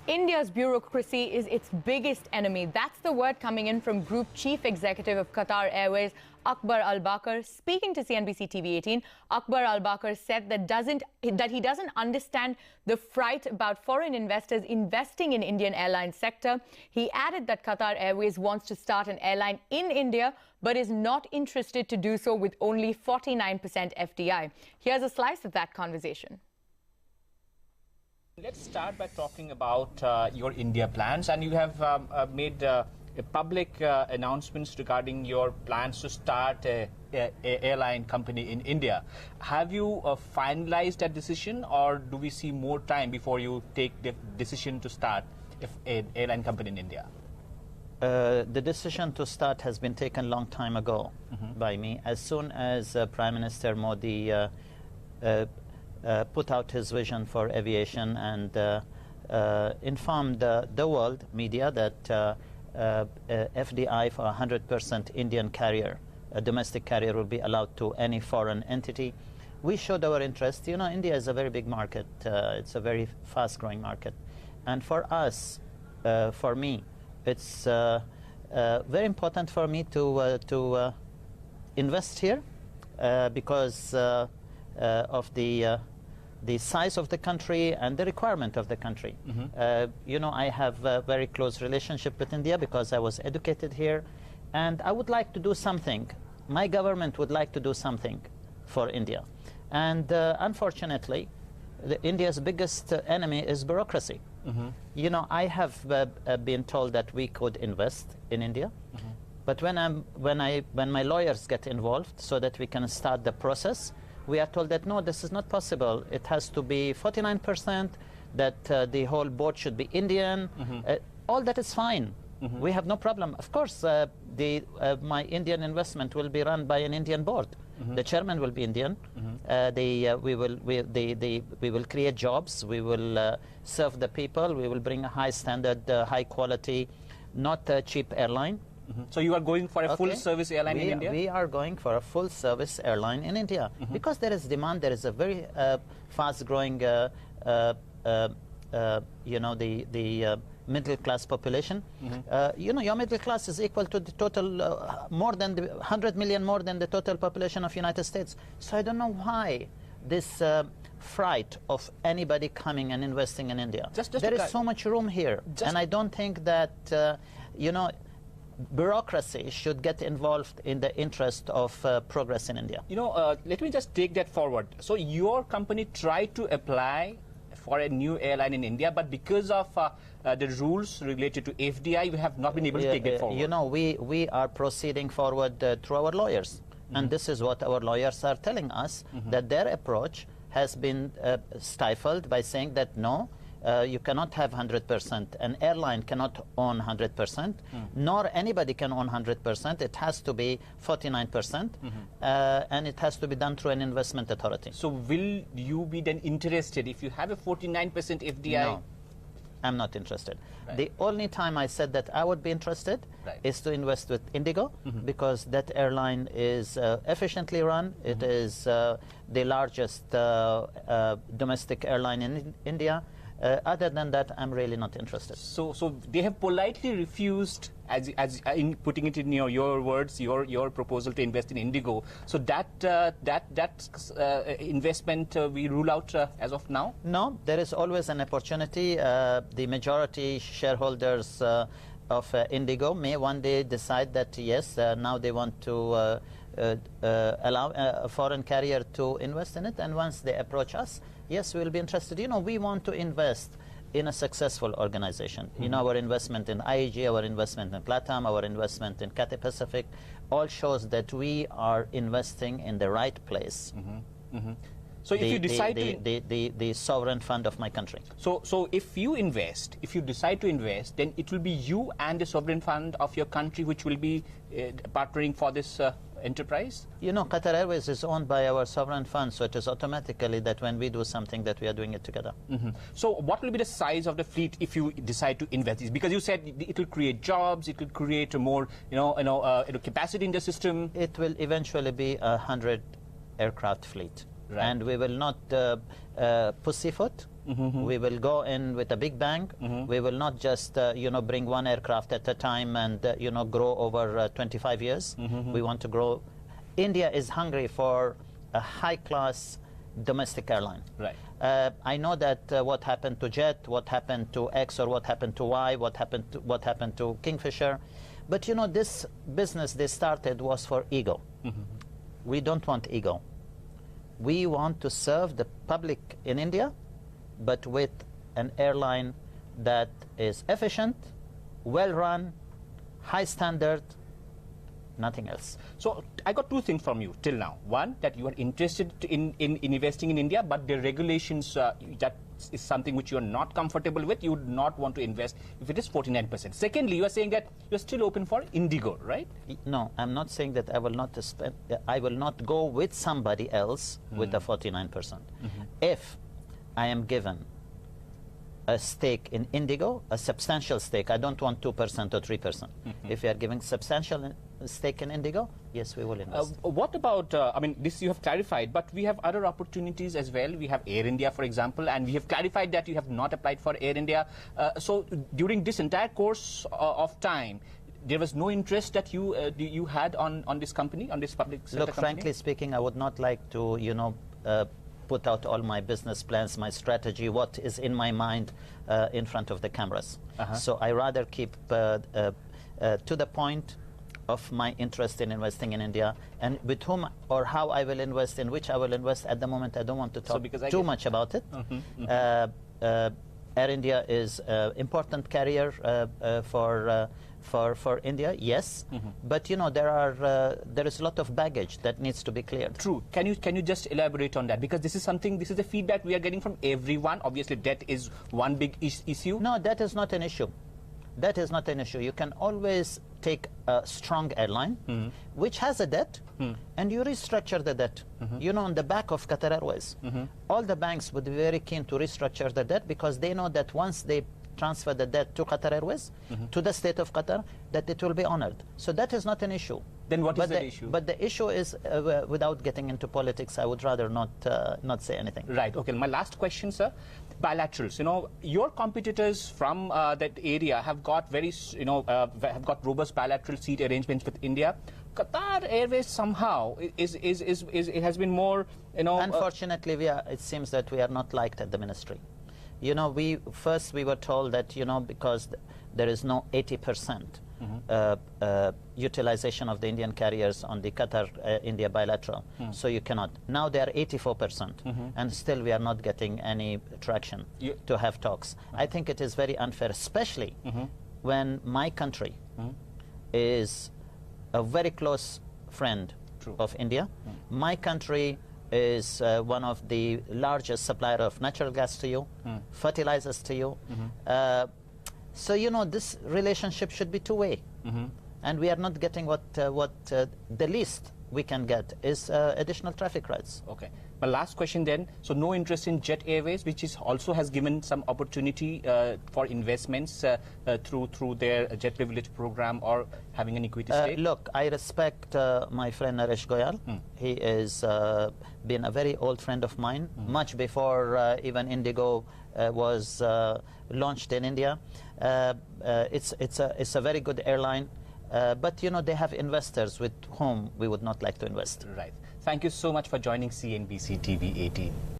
India's bureaucracy is its biggest enemy. That's the word coming in from Group Chief Executive of Qatar Airways, Akbar Al-Bakr. Speaking to CNBC TV18, Akbar Al-Bakr said that he doesn't understand the fright about foreign investors investing in Indian airline sector. He added that Qatar Airways wants to start an airline in India, but is not interested to do so with only 49% FDI. Here's a slice of that conversation. Let's start by talking about your India plans, and you have made public announcements regarding your plans to start an airline company in India. Have you finalized that decision, or do we see more time before you take the decision to start an airline company in India? The decision to start has been taken a long time ago by me. As soon as Prime Minister Modi put out his vision for aviation and informed the world media that FDI for 100% Indian carrier, a domestic carrier, will be allowed to any foreign entity. We showed our interest. You know, India is a very big market. It's a very fast-growing market. And for us, for me, it's very important for me to invest here because of the size of the country and the requirement of the country. You know, I have a very close relationship with India because I was educated here, and I would like to do something. My government would like to do something for India. And unfortunately, India's biggest enemy is bureaucracy. You know, I have been told that we could invest in India, but when my lawyers get involved so that we can start the process, we are told that no, this is not possible. It has to be 49%, that the whole board should be Indian. All that is fine. We have no problem. Of course, my Indian investment will be run by an Indian board. The chairman will be Indian. We will create jobs. We will serve the people. We will bring a high standard, high quality, not a cheap airline. So you are going for a full-service airline in India? We are going for a full-service airline in India because there is demand. There is a very fast-growing, you know, the middle-class population. You know, your middle class is equal to the total, more than 100 million more than the total population of United States. So I don't know why this fright of anybody coming and investing in India. There is so much room here, and I don't think that you know, bureaucracy should get involved in the interest of progress in India. You know, let me just take that forward. So your company tried to apply for a new airline in India, but because of the rules related to FDI, we have not been able to take that forward. You know, we are proceeding forward through our lawyers. And this is what our lawyers are telling us, that their approach has been stifled by saying that no, you cannot have 100%. An airline cannot own 100%, nor anybody can own 100%. It has to be 49%, and it has to be done through an investment authority. So will you be then interested if you have a 49% FDI? No, I'm not interested. The only time I said that I would be interested is to invest with Indigo, because that airline is efficiently run. It is the largest domestic airline in India. Other than that, I'm really not interested. So they have politely refused, as in putting it in your words, your proposal to invest in Indigo. So that investment we rule out as of now? No, there is always an opportunity. The majority shareholders of Indigo may one day decide that yes, now they want to allow a foreign carrier to invest in it, and once they approach us, yes, we will be interested. You know, we want to invest in a successful organization. You know, our investment in IAG, our investment in Platam, our investment in Cathay Pacific, all shows that we are investing in the right place. So if you decide the sovereign fund of my country. So if you invest, if you decide to invest, then it will be you and the sovereign fund of your country which will be partnering for this enterprise? You know, Qatar Airways is owned by our sovereign fund, so it is automatically that when we do something that we are doing it together. So what will be the size of the fleet if you decide to invest? Because you said it will create jobs, it will create a more, capacity in the system. It will eventually be 100 aircraft fleet. And we will not pussyfoot. We will go in with a big bang. We will not just bring one aircraft at a time and grow over 25 years. We want to grow. India is hungry for a high-class domestic airline. Right. I know that what happened to Jet, what happened to X, or what happened to Y, what happened to Kingfisher, but this business they started was for ego. We don't want ego. We want to serve the public in India, but with an airline that is efficient, well-run, high standard, nothing else. So I got two things from you till now. One, that you are interested in investing in India, but the regulations, that is something which you are not comfortable with. You would not want to invest if it is 49%. Secondly, you are saying that you are still open for Indigo, right? No, I'm not saying that I will not I will not go with somebody else with the 49%. If I am given a stake in Indigo, a substantial stake, I don't want 2% or 3%. If you are giving substantial stake in Indigo, yes, we will invest. What about, I mean, this you have clarified, but we have other opportunities as well. We have Air India, for example, and we have clarified that you have not applied for Air India. So during this entire course of time, there was no interest that you had on this company, on this public sector Look, company? frankly speaking, I would not like to, put out all my business plans, my strategy, what is in my mind in front of the cameras. So I rather keep to the point of my interest in investing in India, and with whom or how I will invest, in which I will invest. At the moment, I don't want to talk too much about it. Air India is an important carrier for India, yes, but there is a lot of baggage that needs to be cleared. True. Can you just elaborate on that? Because this is the feedback we are getting from everyone. Obviously, debt is one big issue. No, that is not an issue. That is not an issue. You can always take a strong airline which has a debt and you restructure the debt. On the back of Qatar Airways, all the banks would be very keen to restructure the debt, because they know that once they transfer the debt to Qatar Airways, to the state of Qatar, that it will be honored. So that is not an issue. Then what is the issue? But the issue is, without getting into politics, I would rather not say anything. Right. Okay. My last question, sir. Bilaterals. Your competitors from that area have got have got robust bilateral seat arrangements with India. Qatar Airways somehow it has been more, Unfortunately, it seems that we are not liked at the ministry. We were told that because there is no 80% utilization of the Indian carriers on the Qatar-India bilateral, so you cannot. Now they are 84%, and still we are not getting any traction to have talks. I think it is very unfair, especially when my country is a very close friend of India. My country is one of the largest supplier of natural gas to you, fertilizers to you. So this relationship should be two-way, and we are not getting what the least we can get is additional traffic rights. Okay. My last question then. So no interest in Jet Airways, which also has given some opportunity for investments through their Jet Privilege program or having an equity stake? Look, I respect my friend Naresh Goyal. He is been a very old friend of mine, much before even Indigo was launched in India. It's a very good airline, but they have investors with whom we would not like to invest. Right. Thank you so much for joining CNBC TV 18.